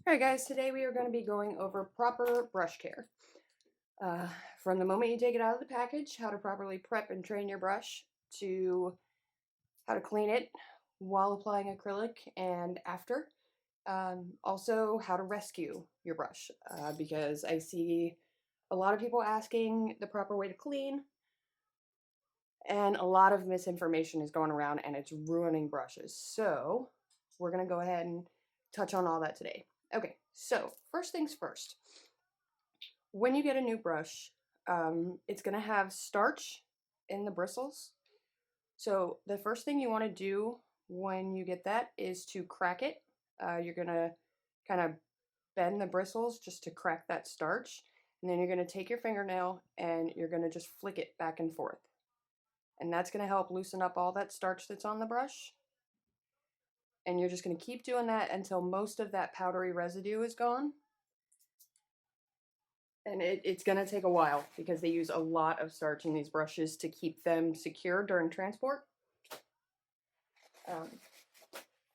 Alright guys, today we are going to be going over proper brush care. From the moment you take it out of the package, how to properly prep and train your brush, to how to clean it while applying acrylic and after. Also how to rescue your brush, because I see a lot of people asking the proper way to clean, and a lot of misinformation is going around and it's ruining brushes. So we're going to go ahead and touch on all that today. Okay, so first things first. When you get a new brush, it's going to have starch in the bristles. So the first thing you want to do when you get that is to crack it. You're going to kind of bend the bristles just to crack that starch. And then you're going to take your fingernail and you're going to just flick it back and forth. And that's going to help loosen up all that starch that's on the brush. And you're just going to keep doing that until most of that powdery residue is gone. And it's going to take a while because they use a lot of starch in these brushes to keep them secure during transport.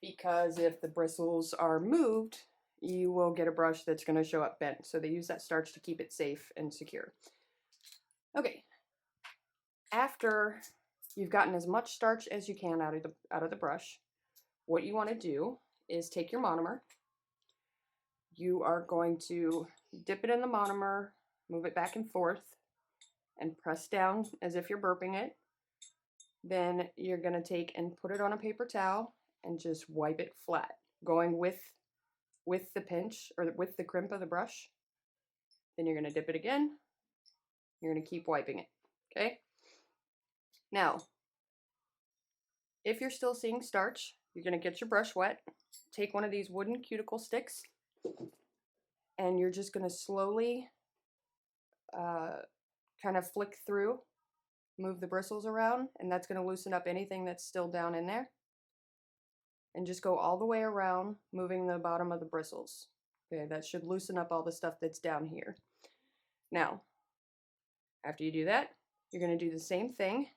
Because if the bristles are moved, you will get a brush that's going to show up bent. So they use that starch to keep it safe and secure. Okay. After you've gotten as much starch as you can out of the brush, what you want to do is take your monomer. You are going to dip it in the monomer, move it back and forth, and press down as if you're burping it. Then you're going to take and put it on a paper towel and just wipe it flat, going with the pinch or with the crimp of the brush. Then you're going to dip it again. You're going to keep wiping it. Okay? Now, if you're still seeing starch, you're going to get your brush wet, take one of these wooden cuticle sticks, and you're just going to slowly kind of flick through, move the bristles around, and that's going to loosen up anything that's still down in there. And just go all the way around, moving the bottom of the bristles. Okay, that should loosen up all the stuff that's down here. Now, after you do that, you're going to do the same thing.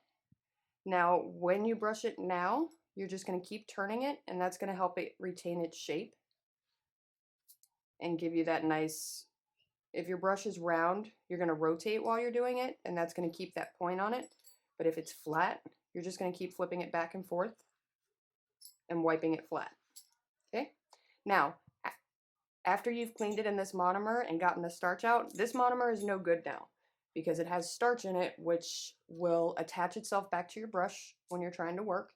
Now, when you brush it now, you're just going to keep turning it, and that's going to help it retain its shape and give you that nice. If your brush is round, you're going to rotate while you're doing it, and that's going to keep that point on it. But if it's flat, you're just going to keep flipping it back and forth and wiping it flat. Okay? Now, after you've cleaned it in this monomer and gotten the starch out, this monomer is no good now because it has starch in it, which will attach itself back to your brush when you're trying to work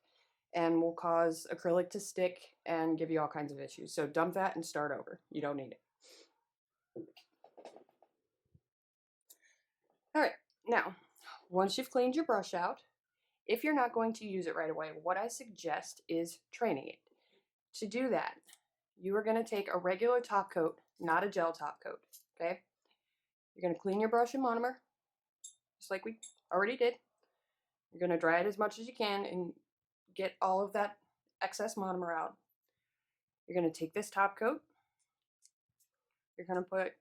and will cause acrylic to stick and give you all kinds of issues. So dump that and start over. You don't need it. All right, now, once you've cleaned your brush out, if you're not going to use it right away, what I suggest is training it. To do that, you are going to take a regular top coat, not a gel top coat, okay? You're going to clean your brush in monomer, just like we already did. You're going to dry it as much as you can and get all of that excess monomer out. You're going to take this top coat. You're going to put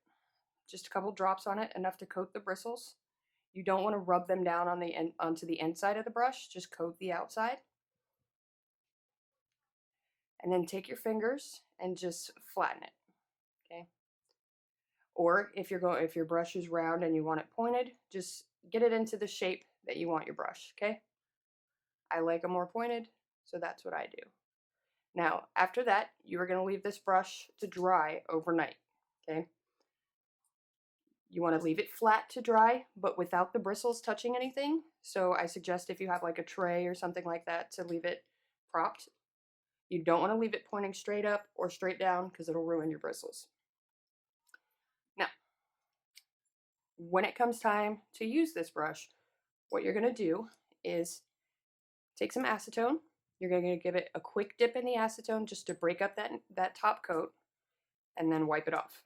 just a couple drops on it, enough to coat the bristles. You don't want to rub them down on onto the inside of the brush, just coat the outside. And then take your fingers and just flatten it, okay? Or if your brush is round and you want it pointed, just get it into the shape that you want your brush, okay? I like them more pointed, so that's what I do. Now, after that, you are going to leave this brush to dry overnight, okay? You want to leave it flat to dry, but without the bristles touching anything. So I suggest if you have like a tray or something like that to leave it propped. You don't want to leave it pointing straight up or straight down because it'll ruin your bristles. Now, when it comes time to use this brush, what you're going to do is take some acetone. You're going to give it a quick dip in the acetone just to break up that top coat and then wipe it off.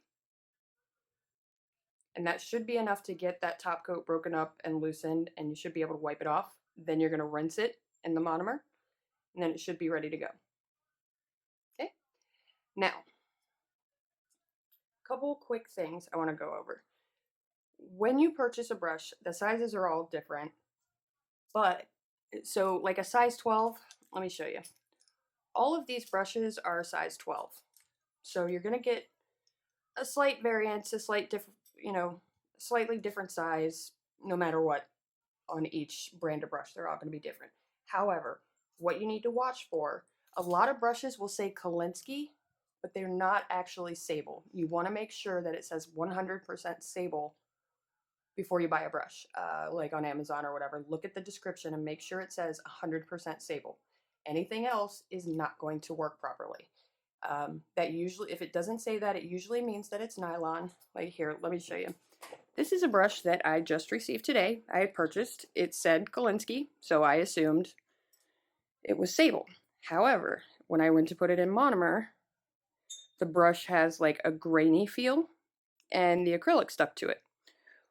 And that should be enough to get that top coat broken up and loosened, and you should be able to wipe it off. Then you're going to rinse it in the monomer, and then it should be ready to go. Okay? Now, a couple quick things I want to go over. When you purchase a brush, the sizes are all different, but so like a size 12, let me show you. All of these brushes are size 12. So you're going to get a slight variance, a slight slightly different size, no matter what, on each brand of brush. They're all going to be different. However, what you need to watch for, a lot of brushes will say Kolinsky, but they're not actually sable. You want to make sure that it says 100% sable before you buy a brush, like on Amazon or whatever. Look at the description and make sure it says 100% sable. Anything else is not going to work properly. That usually, if it doesn't say that, it usually means that it's nylon. Like here, let me show you. This is a brush that I just received today. I had purchased. It said Kolinsky, so I assumed it was sable. However, when I went to put it in monomer, the brush has like a grainy feel and the acrylic stuck to it.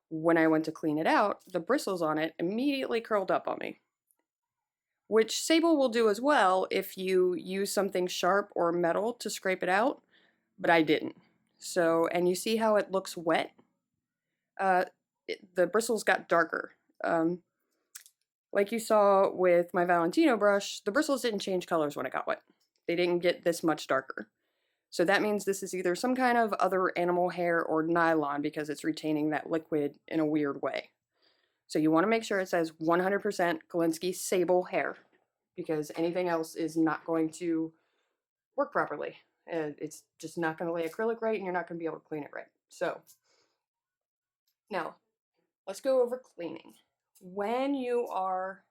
When I went to clean it out, the bristles on it immediately curled up on me. Which sable will do as well if you use something sharp or metal to scrape it out, but I didn't. So, and you see how it looks wet? The bristles got darker. Like you saw with my Valentino brush, the bristles didn't change colors when it got wet. They didn't get this much darker. So that means this is either some kind of other animal hair or nylon because it's retaining that liquid in a weird way. So you want to make sure it says 100% Kolinsky sable hair because anything else is not going to work properly. It's just not going to lay acrylic right and you're not going to be able to clean it right. So now let's go over cleaning. When you are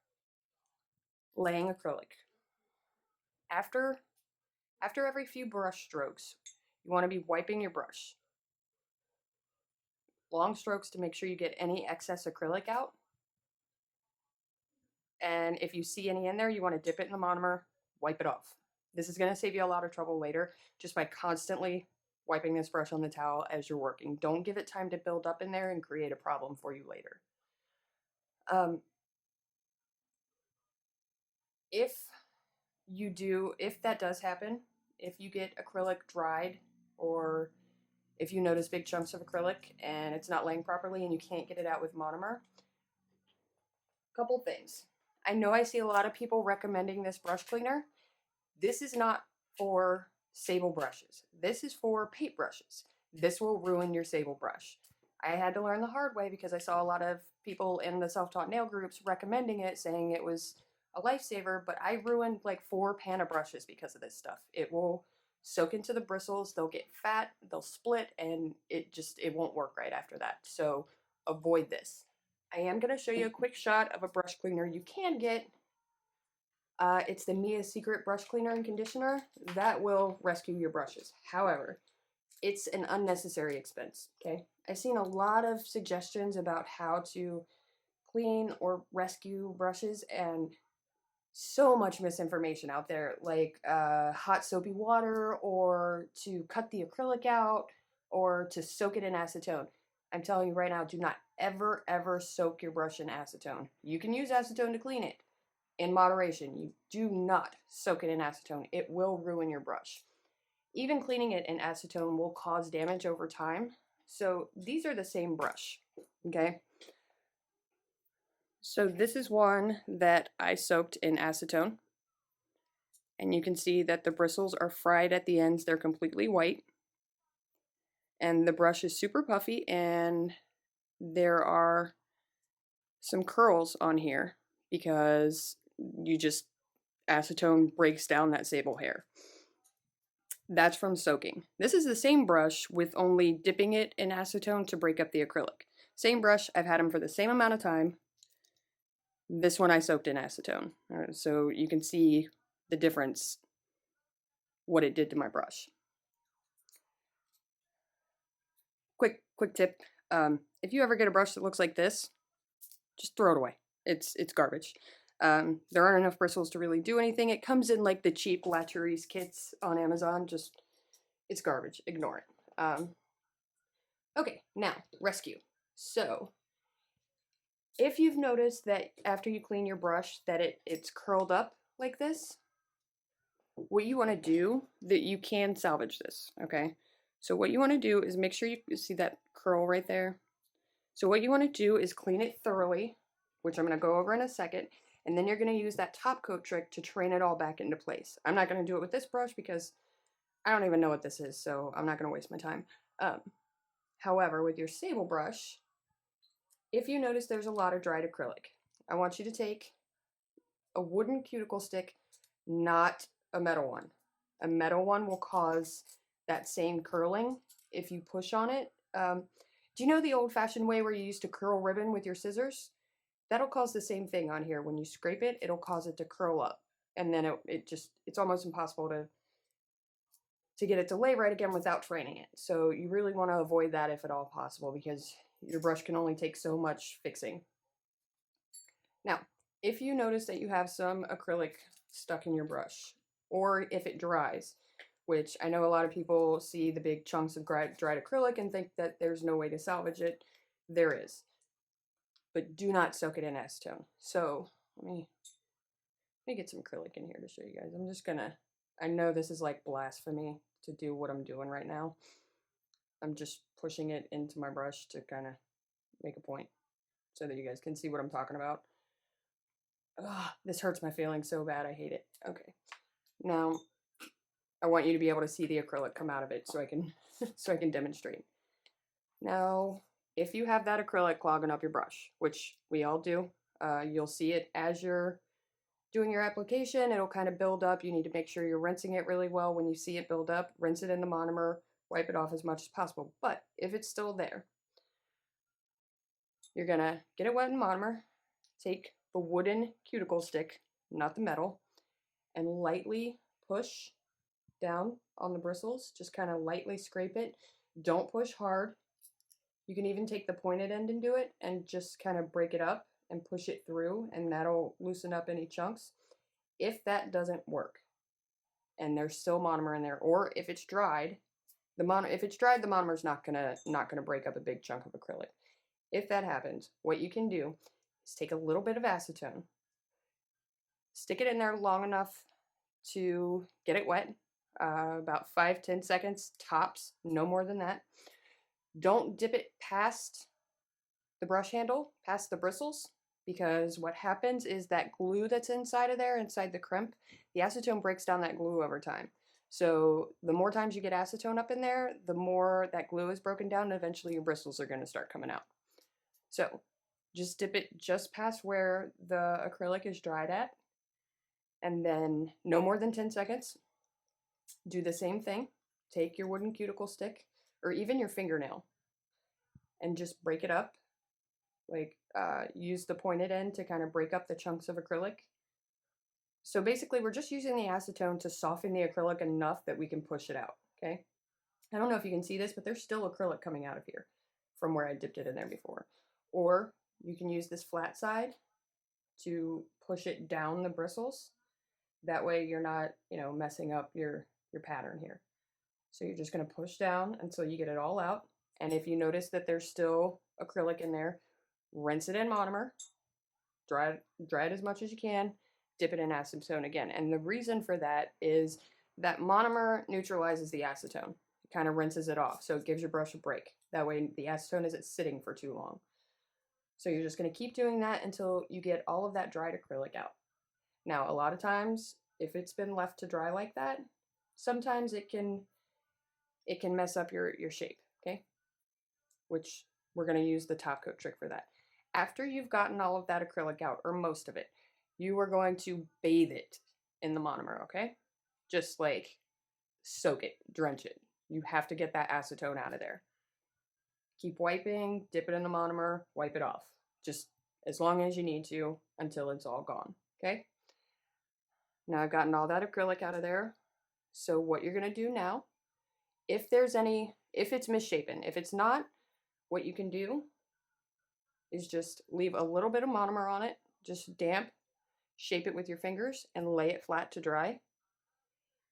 laying acrylic, after every few brush strokes, you want to be wiping your brush. Long strokes to make sure you get any excess acrylic out. And if you see any in there, you want to dip it in the monomer, wipe it off. This is going to save you a lot of trouble later just by constantly wiping this brush on the towel as you're working. Don't give it time to build up in there and create a problem for you later. If that does happen, if you get acrylic dried or if you notice big chunks of acrylic and it's not laying properly and you can't get it out with monomer, couple things. I know I see a lot of people recommending this brush cleaner. This is not for sable brushes. This is for paint brushes. This will ruin your sable brush. I had to learn the hard way because I saw a lot of people in the self-taught nail groups recommending it, saying it was a lifesaver, but I ruined like 4 Pana brushes because of this stuff. It will soak into the bristles, they'll get fat, they'll split, and it won't work right after that. So avoid this. I am going to show you a quick shot of a brush cleaner you can get. It's the Mia Secret Brush Cleaner and Conditioner. That will rescue your brushes. However, it's an unnecessary expense, okay? I've seen a lot of suggestions about how to clean or rescue brushes and so much misinformation out there, like hot soapy water or to cut the acrylic out or to soak it in acetone. I'm telling you right now, do not ever soak your brush in acetone. You can use acetone to clean it in moderation. You do not soak it in acetone. It will ruin your brush. Even cleaning it in acetone will cause damage over time. So these are the same brush, okay? So this is one that I soaked in acetone. And you can see that the bristles are fried at the ends. They're completely white. And the brush is super puffy and there are some curls on here because acetone breaks down that sable hair. That's from soaking. This is the same brush with only dipping it in acetone to break up the acrylic. Same brush, I've had them for the same amount of time. This one I soaked in acetone. So you can see the difference, what it did to my brush. Quick tip, if you ever get a brush that looks like this, just throw it away. It's garbage. There aren't enough bristles to really do anything. It comes in like the cheap La Cherise kits on Amazon. It's garbage. Ignore it. Okay, now, rescue. So, if you've noticed that after you clean your brush that it's curled up like this, what you want to do, that you can salvage this, okay? So what you want to do is make sure you see that curl right there. So what you want to do is clean it thoroughly, which I'm going to go over in a second, and then you're going to use that top coat trick to train it all back into place. I'm not going to do it with this brush because I don't even know what this is, so I'm not going to waste my time. Um, However, with your sable brush, if you notice there's a lot of dried acrylic, I want you to take a wooden cuticle stick, not a metal one. A metal one will cause that same curling if you push on it. Do you know the old-fashioned way where you used to curl ribbon with your scissors? That'll cause the same thing on here. When you scrape it, it'll cause it to curl up. And then it's almost impossible to get it to lay right again without training it. So you really want to avoid that if at all possible, because your brush can only take so much fixing. Now, if you notice that you have some acrylic stuck in your brush, or if it dries, which I know a lot of people see the big chunks of dried acrylic and think that there's no way to salvage it. There is. But do not soak it in acetone. So let me get some acrylic in here to show you guys. I'm just gonna, I know this is like blasphemy to do what I'm doing right now. I'm just pushing it into my brush to kind of make a point so that you guys can see what I'm talking about. Ugh, this hurts my feelings so bad. I hate it. Okay. Now, I want you to be able to see the acrylic come out of it so I can so I can demonstrate. Now, if you have that acrylic clogging up your brush, which we all do, you'll see it as you're doing your application. It'll kind of build up. You need to make sure you're rinsing it really well. When you see it build up, rinse it in the monomer, wipe it off as much as possible. But if it's still there, you're gonna get it wet in monomer, take the wooden cuticle stick, not the metal, and lightly push down on the bristles. Just kind of lightly scrape it. Don't push hard. You can even take the pointed end and do it and just kind of break it up and push it through, and that'll loosen up any chunks. If that doesn't work and there's still monomer in there, or if it's dried, the monomer's not gonna break up a big chunk of acrylic. If that happens, what you can do is take a little bit of acetone, stick it in there long enough to get it wet, about 5-10 seconds tops, no more than that. Don't dip it past the brush handle, past the bristles, because what happens is that glue that's inside of there, inside the crimp, the acetone breaks down that glue over time. So the more times you get acetone up in there, the more that glue is broken down, and eventually your bristles are going to start coming out. So just dip it just past where the acrylic is dried at, and then no more than 10 seconds. Do the same thing. Take your wooden cuticle stick, or even your fingernail, and just break it up. Like, use the pointed end to kind of break up the chunks of acrylic. So basically, we're just using the acetone to soften the acrylic enough that we can push it out, okay? I don't know if you can see this, but there's still acrylic coming out of here from where I dipped it in there before. Or you can use this flat side to push it down the bristles. That way you're not, messing up your pattern here. So you're just going to push down until you get it all out. And if you notice that there's still acrylic in there, rinse it in monomer, dry it as much as you can, dip it in acetone again. And the reason for that is that monomer neutralizes the acetone. It kind of rinses it off, so it gives your brush a break. That way the acetone isn't sitting for too long. So you're just going to keep doing that until you get all of that dried acrylic out. Now, a lot of times, if it's been left to dry like that, sometimes it can mess up your shape, okay? Which we're going to use the top coat trick for that. After you've gotten all of that acrylic out, or most of it, you are going to bathe it in the monomer, okay? Just like soak it, drench it. You have to get that acetone out of there. Keep wiping, dip it in the monomer, wipe it off. Just as long as you need to until it's all gone, okay? Now I've gotten all that acrylic out of there. So what you're going to do now, if it's misshapen, if it's not, what you can do is just leave a little bit of monomer on it, just damp, shape it with your fingers, and lay it flat to dry.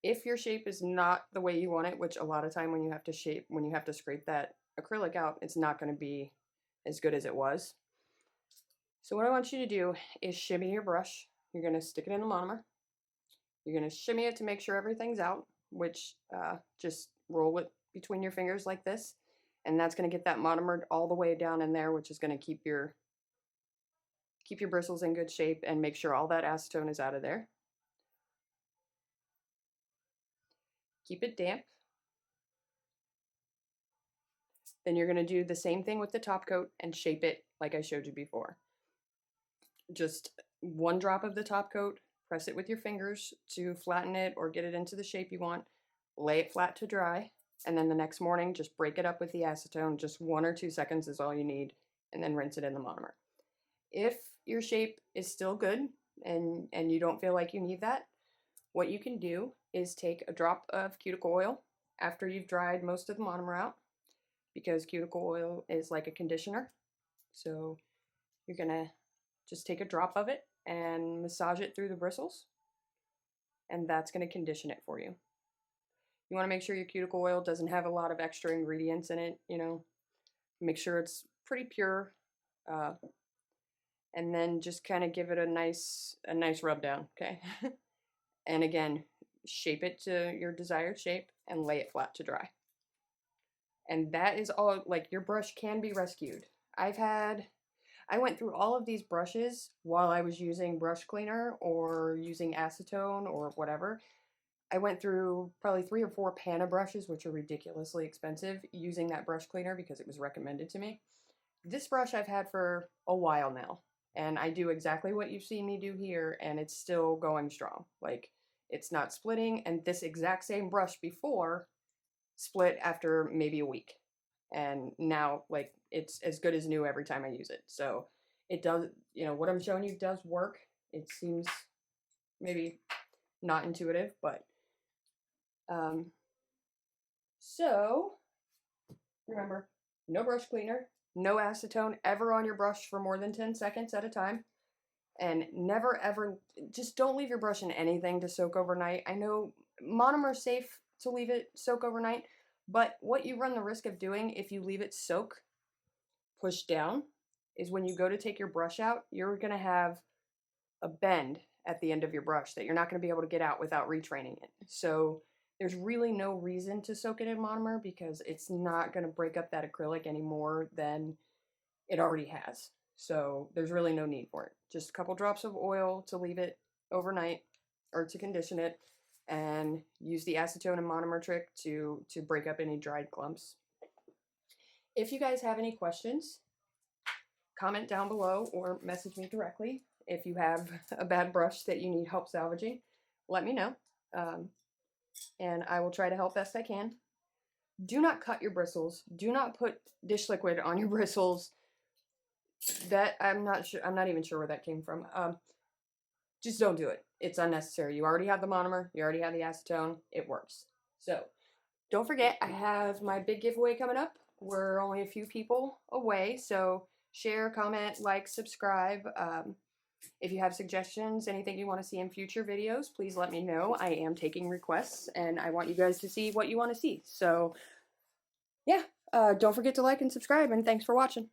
If your shape is not the way you want it, which a lot of time when you have to scrape that acrylic out, it's not going to be as good as it was. So what I want you to do is shimmy your brush. You're going to stick it in the monomer. You're going to shimmy it to make sure everything's out, which just roll it between your fingers like this. And that's going to get that monomer all the way down in there, which is going to keep your bristles in good shape and make sure all that acetone is out of there. Keep it damp. Then you're going to do the same thing with the top coat and shape it like I showed you before. Just 1 drop of the top coat, press it with your fingers to flatten it or get it into the shape you want, lay it flat to dry, and then the next morning just break it up with the acetone. Just 1 or 2 seconds is all you need, and then rinse it in the monomer. If your shape is still good and you don't feel like you need that, what you can do is take a drop of cuticle oil after you've dried most of the monomer out, because cuticle oil is like a conditioner. So you're gonna just take a drop of it and massage it through the bristles, and that's gonna condition it for you. You wanna make sure your cuticle oil doesn't have a lot of extra ingredients in it, you know, make sure it's pretty pure, and then just kind of give it a nice rub down, okay? And again, shape it to your desired shape and lay it flat to dry. And that is all. Like, your brush can be rescued. I went through all of these brushes while I was using brush cleaner or using acetone or whatever. I went through probably 3 or 4 Pana brushes, which are ridiculously expensive, using that brush cleaner because it was recommended to me. This brush I've had for a while now, and I do exactly what you've seen me do here, and it's still going strong. Like, it's not splitting, and this exact same brush before split after maybe a week. And now, like, it's as good as new every time I use it. So it does, you know, what I'm showing you does work. It seems maybe not intuitive, but so remember, no brush cleaner, no acetone ever on your brush for more than 10 seconds at a time. And never ever, just don't leave your brush in anything to soak overnight. I know monomer's safe to leave it soak overnight, but what you run the risk of doing if you leave it soak, push down, is when you go to take your brush out, you're going to have a bend at the end of your brush that you're not going to be able to get out without retraining it. So there's really no reason to soak it in monomer because it's not going to break up that acrylic any more than it already has. So there's really no need for it. Just a couple drops of oil to leave it overnight or to condition it, and use the acetone and monomer trick to break up any dried clumps. If you guys have any questions, comment down below or message me directly. If you have a bad brush that you need help salvaging, let me know, and I will try to help best I can. Do not cut your bristles. Do not put dish liquid on your bristles. That I'm not sure. I'm not even sure where that came from. Just don't do it. It's unnecessary. You already have the monomer. You already have the acetone. It works. So don't forget, I have my big giveaway coming up. We're only a few people away, so share, comment, like, subscribe. If you have suggestions, anything you want to see in future videos, please let me know. I am taking requests, and I want you guys to see what you want to see. So yeah, don't forget to like and subscribe, and thanks for watching.